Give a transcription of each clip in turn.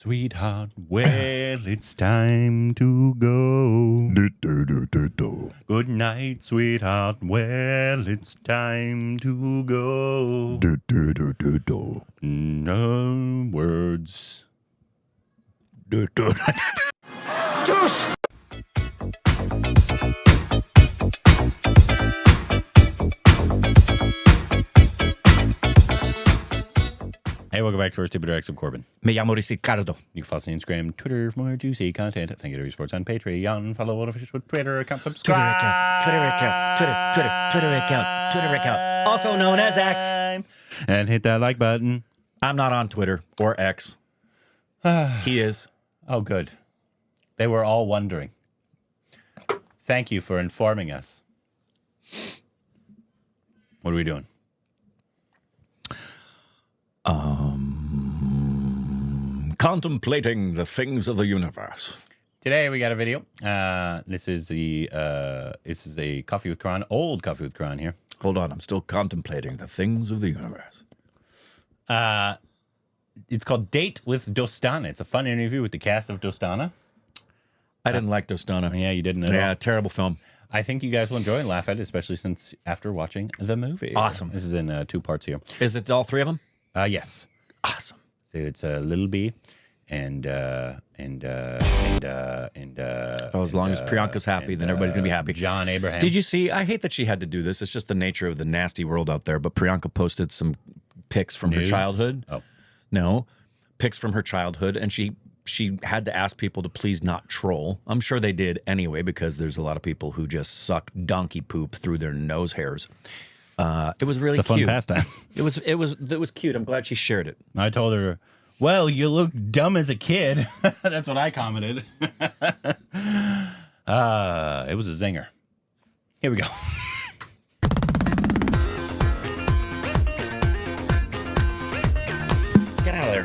Sweetheart, well, it's time to go. Good night, sweetheart. Well, it's time to go. No words. Juice! Hey, welcome back to our Stupid Rex of Corbin. Me llamo Ricardo. You can follow us on Instagram, Twitter for more juicy content. Thank you to Sports on Patreon. Follow all official Twitter account. Subscribe. Twitter account. Also known as X. And hit that like button. I'm not on Twitter or X. He is. Oh, good. They were all wondering. Thank you for informing us. What are we doing? Contemplating the things of the universe. Today we got a video. This is a Coffee with Karan, old Coffee with Karan here. Hold on, I'm still contemplating the things of the universe. It's called Date with Dostana. It's a fun interview with the cast of Dostana. I didn't like Dostana. Yeah, you didn't at all. Yeah, terrible film. I think you guys will enjoy and laugh at it, especially since after watching the movie. Awesome. This is in 2 parts here. Is it all 3 of them? Yes. Awesome. So it's Little B and as long as Priyanka's happy, then everybody's gonna be happy. John Abraham. Did you see? I hate that she had to do this. It's just the nature of the nasty world out there. But Priyanka posted some pics from her childhood. Oh, No, pics from her childhood, and she had to ask people to please not troll. I'm sure they did anyway, because there's a lot of people who just suck donkey poop through their nose hairs. It was really it's a cute. fun pastime. It was cute. I'm glad she shared it. I told her, well, you look dumb as a kid. That's what I commented. It was a zinger. Here we go. Get out of there.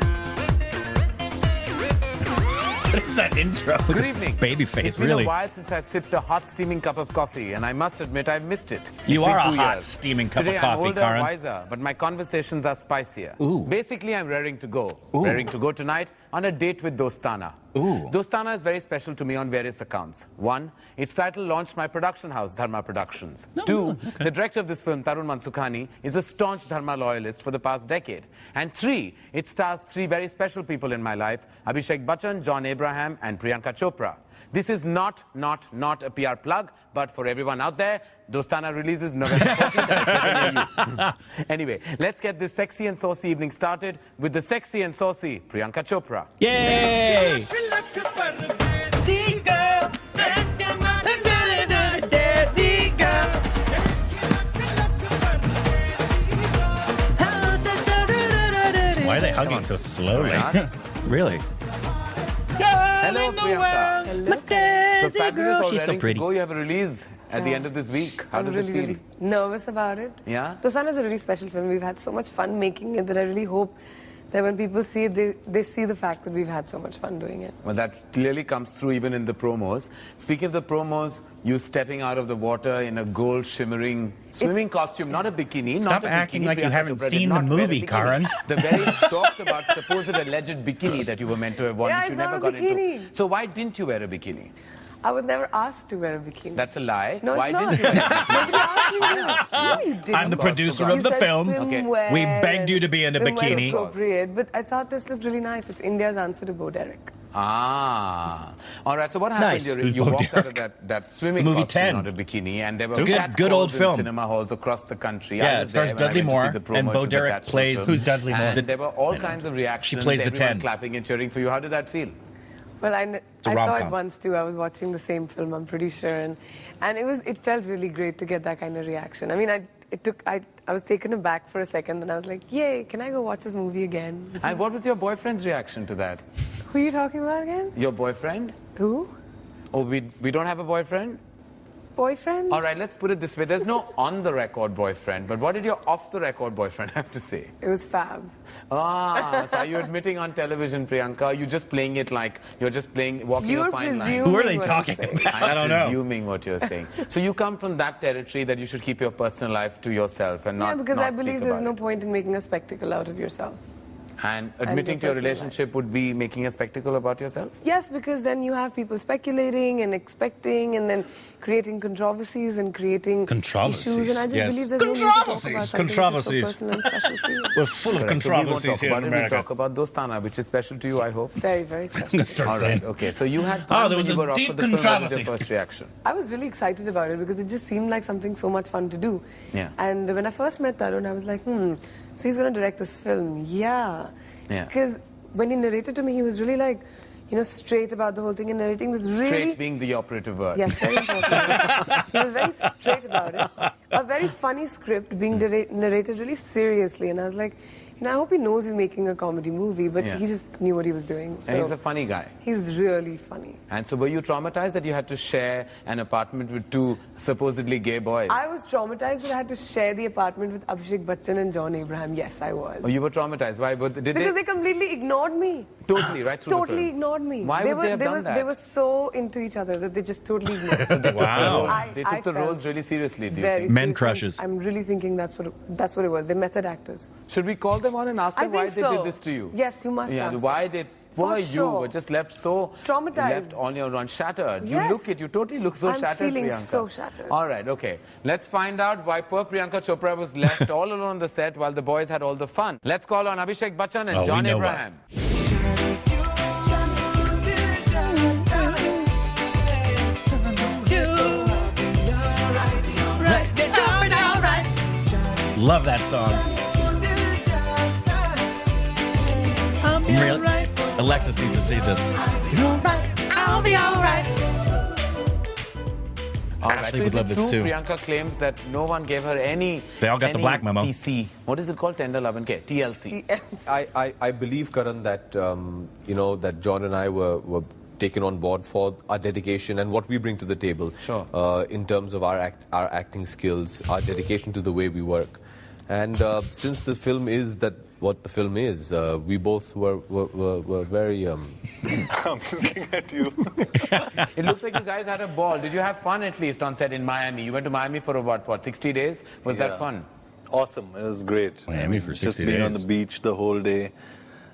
What is that intro? Good evening. Baby face, It's been really. a while since I've sipped a hot, steaming cup of coffee, and I must admit I've missed it. You It's are been a 2 hot, years. steaming cup Today of coffee, I'm older, Karan. wiser, but my conversations are spicier. Ooh. Basically, I'm raring to go. Ooh. Raring to go tonight on a date with Dostana. Ooh. Dostana is very special to me on various accounts. 1, its title launched my production house, Dharma Productions. 2, the director of this film, Tarun Mansukhani, is a staunch Dharma loyalist for the past decade. And 3, it stars 3 very special people in my life, Abhishek Bachchan, John Abraham, and Priyanka Chopra. This is not a PR plug, but for everyone out there, Dostana releases November 14th. Anyway, let's get this sexy and saucy evening started with the sexy and saucy Priyanka Chopra. Yay! Why are they hugging so slowly? Really? Hello, Priyanka. So fabulous, She's so raring to pretty. go. You have a release at the end of this week. How does it feel? Really nervous about it. Yeah? Dostana is a really special film. We've had so much fun making it that I really hope that when people see it, they see the fact that we've had so much fun doing it. Well, that clearly comes through even in the promos. Speaking of the promos, you stepping out of the water in a gold shimmering swimming costume, not a bikini. Stop not a acting bikini. like you Priyanka haven't Chopra did seen the not wear a movie, bikini. Karan. The very talked about supposed alleged bikini that you were meant to have worn, Yeah, which you it's not never a got bikini. into. So why didn't you wear a bikini? I was never asked to wear a bikini. That's a lie. No, it's why not. didn't you wear a bikini? Nobody asked me to. No, you didn't. I'm the Of course, producer of of the You said film. swimwear We begged you to be in a swimwear bikini. appropriate, but I thought this looked really nice. It's India's answer to Bo Derek. Ah. All right, so what happened? Nice. You Bo walked out of Derek? that swimming Movie costume, 10. not a bikini, and there were It's a good catcalls old in film. cinema halls across the country. Yeah, I it was stars there when I Dudley went to see Moore, the promo. and It Bo was Derek attached to plays- the film. Who's Dudley Moore? And there were all kinds of reactions. plays the everyone 10. clapping and cheering for you. How did that feel? Well, I a saw rom-com. it once too. I was watching the same film, I'm pretty sure, and it felt really great to get that kind of reaction. I mean, I was taken aback for a second, and I was like, "Yay! Can I go watch this movie again?" And what was your boyfriend's reaction to that? Who are you talking about again? Your boyfriend? Who? Oh, we don't have a boyfriend? Boyfriend? All right, let's put it this way. There's no on-the-record boyfriend, but what did your off-the-record boyfriend have to say? It was fab. Ah, so are you admitting on television, Priyanka? Are you just playing it like you're just playing, walking You're a fine line? presuming Who are they what I'm talking saying. about? I'm I don't know. presuming what you're saying. So you come from that territory that you should keep your personal life to yourself and not Yeah, because not I believe speak there's about no it. point in making a spectacle out of yourself. And admitting to your relationship would be making a spectacle about yourself? Yes, because then you have people speculating and expecting and then creating controversies and creating Controversies, issues. And I just yes. believe there's no need to talk about something Controversies. which is so personal and special for you. We're full of controversies here in We'll America. talk about Dostana, which is special to you, I hope. Very, very special. Start All saying. right, okay. So you had fun there when was you a were off deep for the film. What was controversy. your first reaction? I was really excited about it because it just seemed like something so much fun to do. Yeah. And when I first met Tarun, I was like, so he's going to direct this film. Yeah. Yeah. Because when he narrated to me, he was really like, straight about the whole thing and narrating this really... Straight being the operative word. Yes, very important. He was very straight about it. A very funny script being narrated really seriously. And I was like, I hope he knows he's making a comedy movie, but Yeah. he just knew what he was doing. So And he's a funny guy. he's really funny. And so were you traumatized that you had to share an apartment with two supposedly gay boys? I was traumatized that I had to share the apartment with Abhishek Bachchan and John Abraham. Yes, I was. Oh, you were traumatized. Why? But did Because they completely ignored me. Totally, right through the Totally film? ignored me. Why would they have done that? They were so into each other that they just totally ignored me. Wow. They took the felt roles really seriously, do you very think? Men seriously. crushes. I'm really thinking that's what it was. They're method actors. Should we call them on and ask I them why think they so. did this to you? Yes, you must Yeah, ask why them. did... For Why you sure. were just left so... Traumatized. Left on your run, shattered. Yes. You totally look so I'm shattered, feeling Priyanka. so shattered. All right, okay. Let's find out why poor Priyanka Chopra was left all alone on the set while the boys had all the fun. Let's call on Abhishek Bachchan and Oh, we John know Abraham. Love that song. Alexis needs to see this. All right, Ashley so would is love it this true too. Priyanka claims that no one gave her any... They all got the any black memo. TC. What is it called? Tender love and care. TLC. I believe, Karan, that that John and I were taken on board for our dedication and what we bring to the table. Sure. In terms of our acting skills, our dedication to the way we work, and since the film is what the film is, we both were very. I'm looking at you. It looks like you guys had a ball. Did you have fun at least on set in Miami? You went to Miami for what 60 days? Was that fun? Awesome. It was great. Miami for 60 Just being on days. the beach the whole day.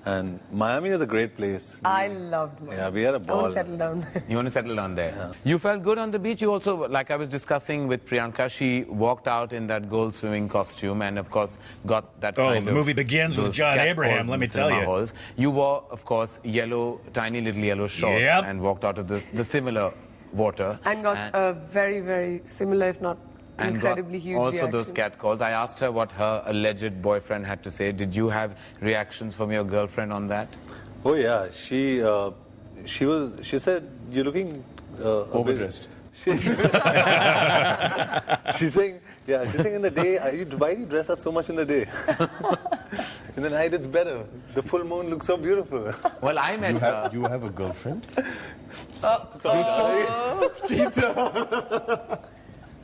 And Miami is a great place. I loved Miami. Yeah, we had a I want ball. to settle down there. You want to settle down there? You felt good on the beach? You also, like I was discussing with Priyanka, she walked out in that gold swimming costume and, of course, got that Oh, kind the of... movie begins with those John cat Abraham, calls let in me the tell cinema you. halls. You wore, of course, tiny little yellow shorts Yep. and walked out of the similar water. And got a very, very similar, if not and incredibly got huge also reaction. those catcalls. I asked her what her alleged boyfriend had to say. Did you have reactions from your girlfriend on that? Oh yeah, she said you're looking Overdressed. She's saying in the day, why do you dress up so much in the day? In the night it's better. The full moon looks so beautiful. Well, I met her. You have a girlfriend?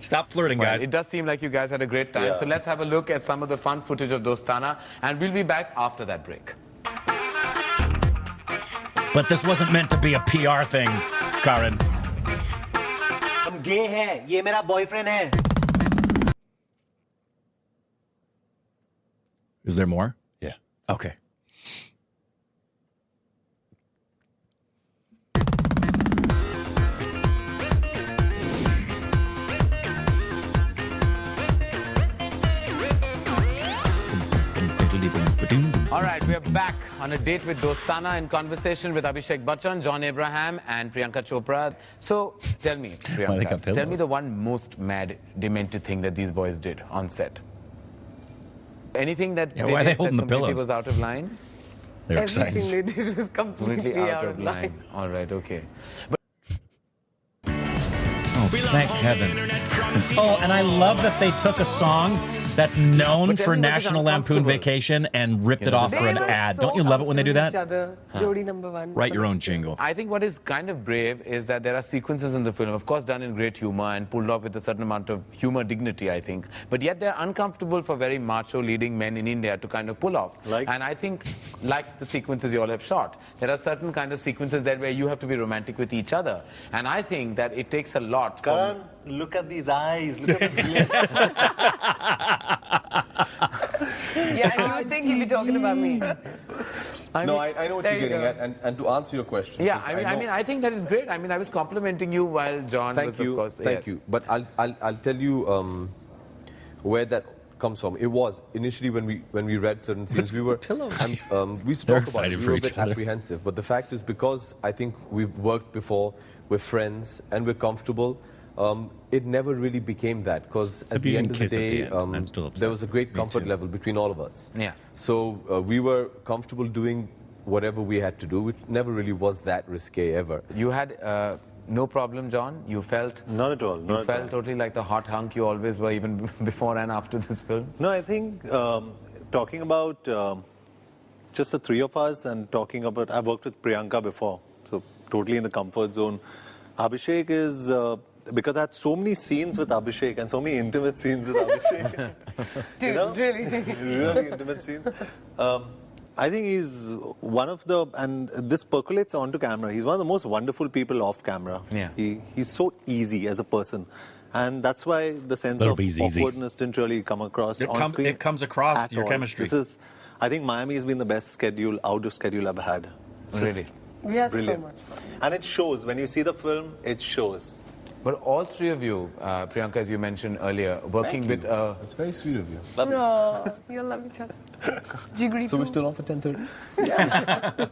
Stop flirting, Well, guys. it does seem like you guys had a great time. Yeah. So let's have a look at some of the fun footage of Dostana, and we'll be back after that break. But this wasn't meant to be a PR thing, Karan. हम गे हैं ये मेरा boyfriend है Is there more? Yeah. Okay. All right, we are back on a date with Dostana in conversation with Abhishek Bachchan, John Abraham, and Priyanka Chopra. So tell me, they got Priyanka, tell me pillows. the one most mad, demented thing that these boys did on set. Anything that Yeah, why are they did holding that the completely pillows? was out of line? They're Everything excited. they did was completely Out of line. All right, okay. But Oh, thank heaven. Oh, and I love that they took a song that's known But tell for me, was it National Lampoon uncomfortable? Vacation and ripped it know, off they for an were ad. so Don't you love it when they do comfortable that? with each other. Jodi number one. Write your But own it's- jingle. I think what is kind of brave is that there are sequences in the film, of course done in great humor and pulled off with a certain amount of humor dignity, I think. But yet they're uncomfortable for very macho leading men in India to kind of pull off. Like? And I think, like the sequences you all have shot, there are certain kind of sequences there where you have to be romantic with each other. And I think that it takes a lot. Karan, look at these eyes. Look at this lip. Yeah, and you would think he'd be talking about me. I know what you're getting at, and to answer your question. Yeah, I think that is great. I mean, I was complimenting you while John was, of course. Thank you. But I'll tell you where that comes from. It was initially when we read certain scenes, we were we used to talk about it. We were a bit apprehensive, but the fact is, because I think we've worked before, we're friends, and we're comfortable. It never really became that, because at the end of the day, there was a great comfort level between all of us. Yeah. So we were comfortable doing whatever we had to do. It never really was that risque ever. You had no problem, John? You felt... Not at all. You felt totally like the hot hunk you always were, even before and after this film? No, I think talking about just the three of us and talking about... I've worked with Priyanka before, so totally in the comfort zone. Abhishek is... because I had so many scenes with Abhishek and so many intimate scenes with Abhishek. Dude, really? Really intimate scenes. I think he's one of the, and this percolates onto camera, he's one of the most wonderful people off camera. Yeah. He's so easy as a person. And that's why the sense of awkwardness didn't really come across on screen. It comes across your all. chemistry. This is, I think Miami has been the best schedule, outdoor schedule I've had. Really? We had Brilliant. so much fun. And it shows. When you see the film, it shows. But all three of you, Priyanka, as you mentioned earlier, working with... It's very sweet of you. No, you love each other. Jigri. So we're still on for 10:30?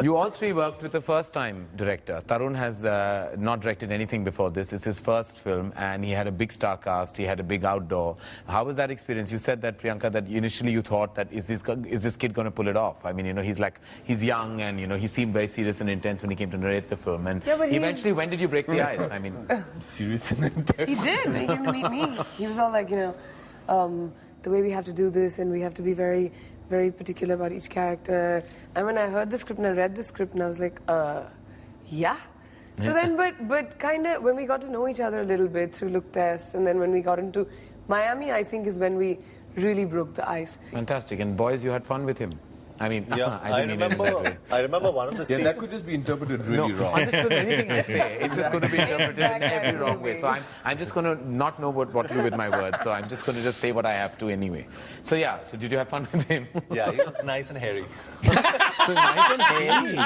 You all three worked with a first-time director. Tarun has not directed anything before this. It's his first film, and he had a big star cast. He had a big outdoor. How was that experience? You said that, Priyanka, that initially you thought that is this kid going to pull it off? I mean, you know, he's young, and you know, he seemed very serious and intense when he came to narrate the film. And eventually, when did you break the ice? I mean, serious and intense. He did. When he came to meet me, he was all like, you know, the way we have to do this, and we have to be very, very particular about each character. And when I heard the script and I read the script, and I was like, yeah. So then, but kind of when we got to know each other a little bit through look tests, and then when we got into Miami, I think is when we really broke the ice. fantastic. And boys, you had fun with him. I mean, Yeah, I didn't mean it in that way. I remember one of the scenes. Yeah, that could just be interpreted really wrong. Understood. Anything I say, it's just going to be interpreted in every wrong way. So I'm just going to not know what to do with my words. So I'm just going to just say what I have to anyway. So yeah. So did you have fun with him? Yeah, he was nice and hairy. Nice and hairy.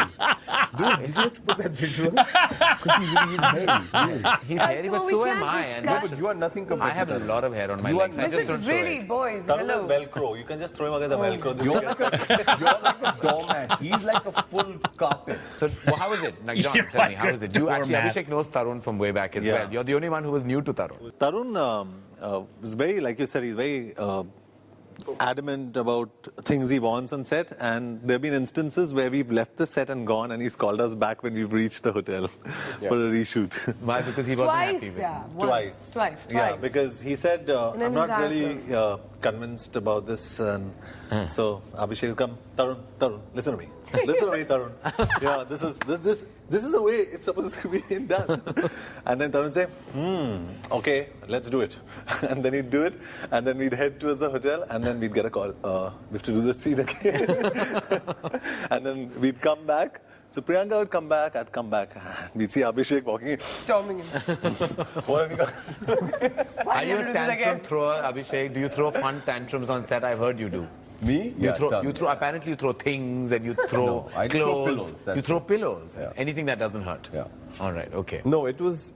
Dude, did you have to put that visual? Because he really is hairy. He's hairy, but so am I. And No, but you are nothing compared I have to a that. lot of hair on my legs. I just Listen, don't show really, it. boys, Tarun hello. is Velcro. You can just throw him against the Velcro. You're like a doormat. He's like a full carpet. So how is it? Like, John, You're tell me, like how a is it? You actually, doormat. Abhishek knows Tarun from way back as Yeah. well. You're the only one who was new to Tarun. Tarun is very, like you said, he's very adamant about things he wants on set. And there have been instances where we've left the set and gone, and he's called us back when we've reached the hotel for a reshoot. Why? Because he wasn't happy with Yeah. Twice. Yeah, because he said, an I'm not entire really convinced about this. And so Abhishek will come, Tarun, listen to me. Listen to me, Tarun. Yeah, this is the way it's supposed to be done. And then Tarun say, okay, let's do it. And then he'd do it, and then we'd head towards the hotel, and then we'd get a call. We have to do the scene again. And then we'd come back. So Priyanka would come back, I'd come back. We'd see Abhishek walking in. Storming him. What have you got? Are you do a this tantrum again? thrower, Abhishek? Do you throw fun tantrums on set? I've heard you do. Me? You throw. tons. Apparently, you throw things and you throw No, I clothes. throw pillows, that's You throw it. pillows. Yeah. Anything that doesn't hurt. Yeah. All right. Okay. No, it was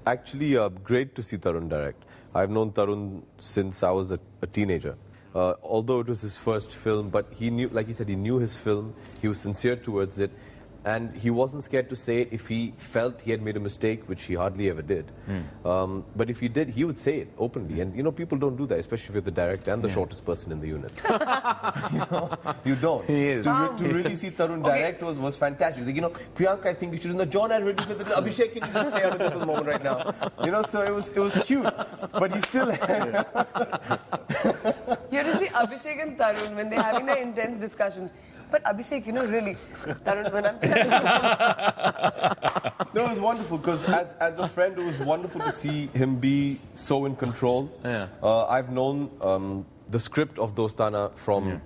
actually great to see Tarun direct. I've known Tarun since I was a teenager. Although it was his first film, but he knew, like he said, he knew his film. He was sincere towards it. And he wasn't scared to say it if he felt he had made a mistake, which he hardly ever did. But if he did, he would say it openly. And, you know, people don't do that, especially if you're the director and the shortest person in the unit. You don't. He is. To really see Tarun direct was fantastic. Like, you know, Priyanka, I think you should know. John, I really feel that Abhishek, can you just say out of this moment right now? You know, so it was cute. But he still You have to see Abhishek and Tarun when they're having their intense discussions. But Abhishek, you know, really, Tarun, when I'm telling No, it was wonderful because as a friend, it was wonderful to see him be so in control. Yeah. I've known the script of Dostana from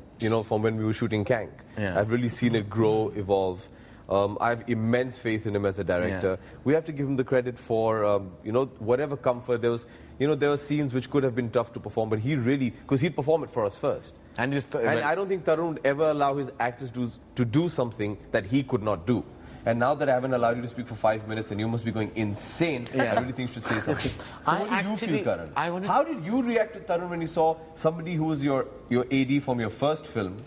from when we were shooting Kank. Yeah. I've really seen it grow, evolve. I have immense faith in him as a director. We have to give him the credit for whatever comfort there was. you know, there were scenes which could have been tough to perform, but he really, because he'd perform it for us first. And just And I don't think Tarun would ever allow his actors to do something that he could not do. And now that I haven't allowed you to speak for 5 minutes and you must be going insane, I really think you should say something. So what do you feel, Karan? How did you react to Tarun when you saw somebody who was your AD from your first film?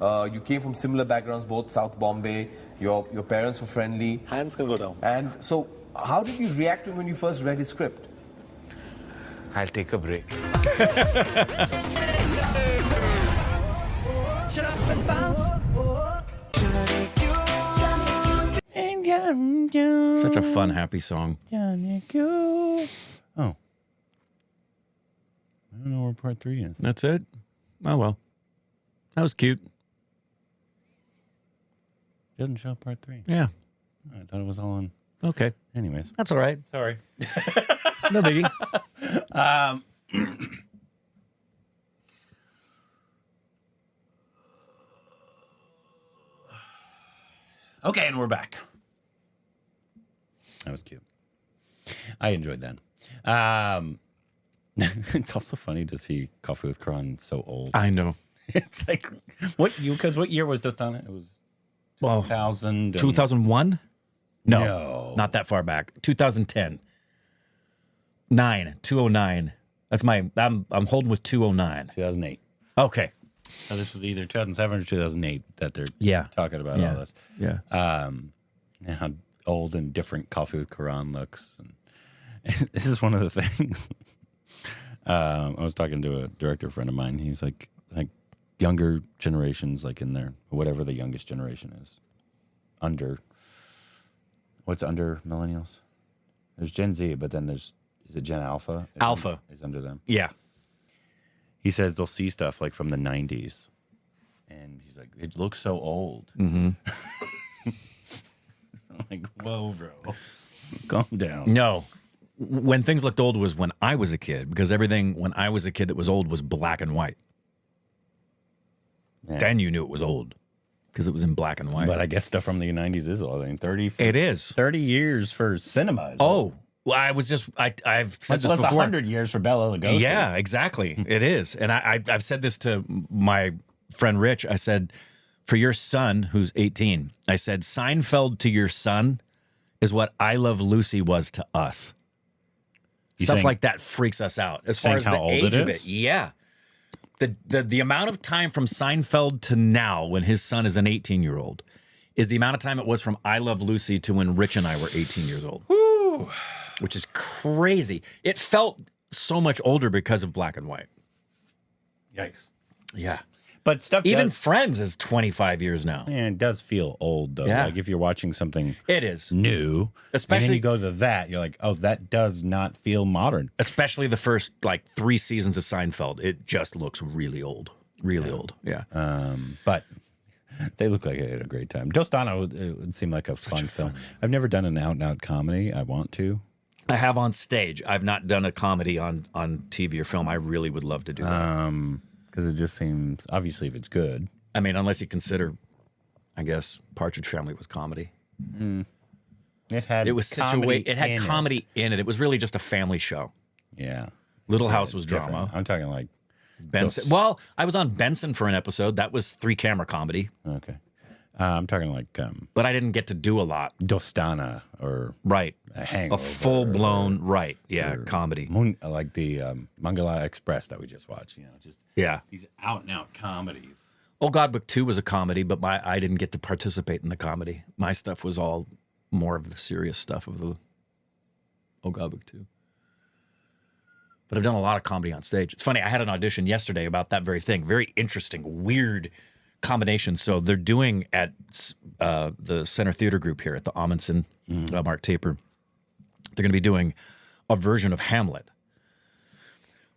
You came from similar backgrounds, both South Bombay, your parents were friendly. Hands can go down. And so how did you react to him when you first read his script? I'll take a break. Such a fun, happy song. Oh. I don't know where part 3 is. That's it? Oh, well. That was cute. Doesn't show part 3. Yeah. I thought it was all on. Okay. Anyways. That's all right. Sorry. No biggie. Okay, and we're back. That was cute. I enjoyed that. It's also funny to see Coffee with Karan so old. I know. It's like, what year was Dostana? It was 2000. 2001? No, No. not that far back. 2010. 209. That's I'm holding with 209. 2008. Okay. So this was either 2007 or 2008 that they're talking about Yeah. all this. Yeah. How old and different Coffee with Karan looks. And this is one of the things. I was talking to a director friend of mine. He's like younger generations, like in there, whatever the youngest generation is, what's under millennials? There's Gen Z, but then is it Gen Alpha? Alpha is under them. Yeah. He says they'll see stuff like from the 90s, and he's like, it looks so old. Mm-hmm. I'm like, whoa, bro, calm down. No. When things looked old was when I was a kid, because everything when I was a kid that was old was black and white. Yeah. Then you knew it was old because it was in black and white. But I guess stuff from the 90s is old. I mean, 30. It is 30 years for cinema. Oh, well, I've said this before. 100 years for Bela Lugosi. Yeah, exactly. It is. And I've said this to my friend Rich. I said, for your son, who's 18, I said, Seinfeld to your son is what I Love Lucy was to us. Stuff like that freaks us out. As far as the age of it. Yeah. The amount of time from Seinfeld to now when his son is an 18-year-old is the amount of time it was from I Love Lucy to when Rich and I were 18 years old. Woo! Which is crazy. It felt so much older because of black and white. Yikes. Yeah. But stuff Even does, Friends is 25 years now. man, it does feel old, though. Yeah. Like if you're watching something It is. new, Especially- and then you go to that, you're like, oh, that does not feel modern. Especially the first, 3 seasons of Seinfeld. It just looks really old. Really old. Yeah. But they look like they had a great time. Dostana would seem like a fun film. I've never done an out-and-out comedy. I want to. I have on stage. I've not done a comedy on TV or film. I really would love to do that. Because it just seems, obviously, if it's good. I mean, unless you consider, I guess, Partridge Family was comedy. It was comedy it had comedy in it. It was really just a family show. Yeah. Little So House was different. drama. I'm talking like Benson. Well, I was on Benson for an episode. That was 3-camera comedy. Okay. I'm talking like But I didn't get to do a lot. Dostana or Right. a Hangover. A full-blown, comedy. Like the Mangala Express that we just watched. Just Yeah. these out-and-out comedies. Oh God Book 2 was a comedy, but I didn't get to participate in the comedy. My stuff was all more of the serious stuff of the Oh God Book 2. But I've done a lot of comedy on stage. It's funny, I had an audition yesterday about that very thing. Very interesting, weird combination. So they're doing at the Center Theater Group here at the Amundsen, Mark Taper. They're going to be doing a version of Hamlet.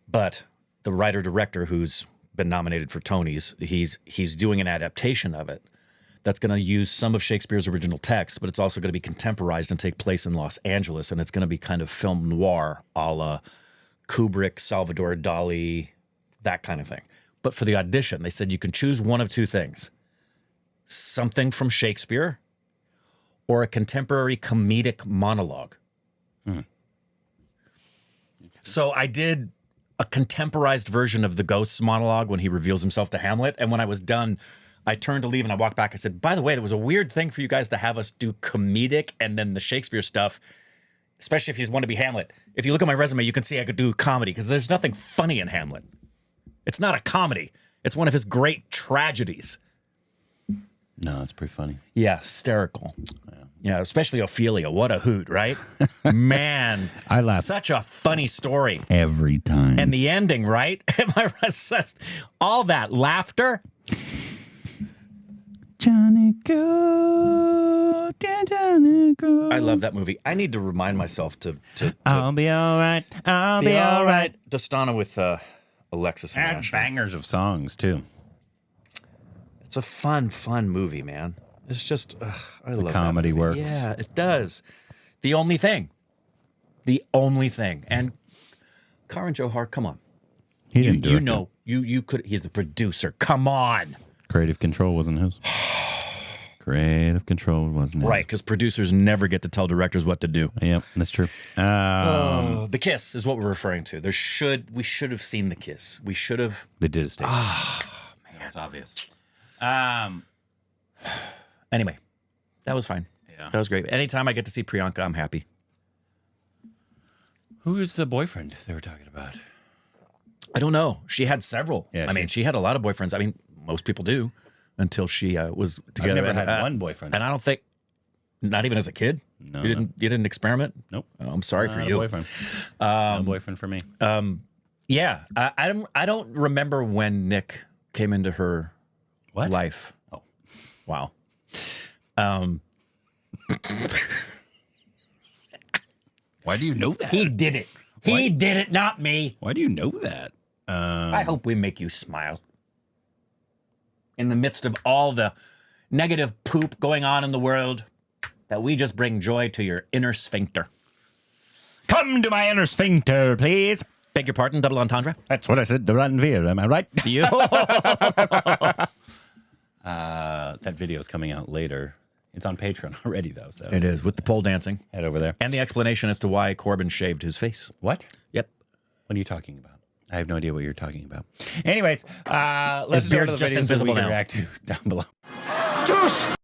But the writer-director who's been nominated for Tonys, he's doing an adaptation of it that's going to use some of Shakespeare's original text, but it's also going to be contemporized and take place in Los Angeles, and it's going to be kind of film noir a la Kubrick, Salvador Dali, that kind of thing. But for the audition, they said you can choose one of two things. Something from Shakespeare or a contemporary comedic monologue. So I did a contemporized version of the Ghost's monologue when he reveals himself to Hamlet. And when I was done, I turned to leave and I walked back. I said, by the way, there was a weird thing for you guys to have us do comedic and then the Shakespeare stuff, especially if you want to be Hamlet. If you look at my resume, you can see I could do comedy because there's nothing funny in Hamlet. It's not a comedy. It's one of his great tragedies. No, it's pretty funny. Yeah, hysterical. Yeah, especially Ophelia. What a hoot, right? Man, I laugh. Such a funny story. Every time. And the ending, right? Am I right? All that laughter. Johnny go, Johnny go. I love that movie. I need to remind myself to I'll be all right. I'll be all right. Dostana with Alexis and Has Ashley. bangers of songs too. It's a fun movie, man. It's just, I love comedy that movie. works. Yeah, it does. The only thing. And Karan Johar, come on. He didn't direct You know, you could. He's the producer. Come on. Creative control wasn't his. Creative control wasn't his. Right, because producers never get to tell directors what to do. Yep, that's true. The kiss is what we're referring to. We should have seen the kiss. We should have. They did a stage. Man, It's obvious. Anyway, that was fine. Yeah. That was great. Anytime I get to see Priyanka, I'm happy. Who is the boyfriend they were talking about? I don't know. She had several. Yeah, I mean, she had a lot of boyfriends. I mean, most people do until she was together. I've never And, had one boyfriend. And I don't think, not even as a kid. No, you didn't experiment. Nope. Oh, I'm sorry for Not you. a boyfriend. No boyfriend for me. Yeah, I don't remember when Nick came into her life. Oh, wow. why do you know that? He did it. He did it, not me. Why do you know that? I hope we make you smile. In the midst of all the negative poop going on in the world, that we just bring joy to your inner sphincter. Come to my inner sphincter, please. Beg your pardon, double entendre? That's what I said to Ranveer. Am I right? You. That video is coming out later. It's on Patreon already, though. So It is, with the pole dancing. head over there. And the explanation as to why Corbin shaved his face. What? Yep. What are you talking about? I have no idea what you're talking about. Anyways, let's His go to beard's the just videos that invisible we can now. react to down below. Juice!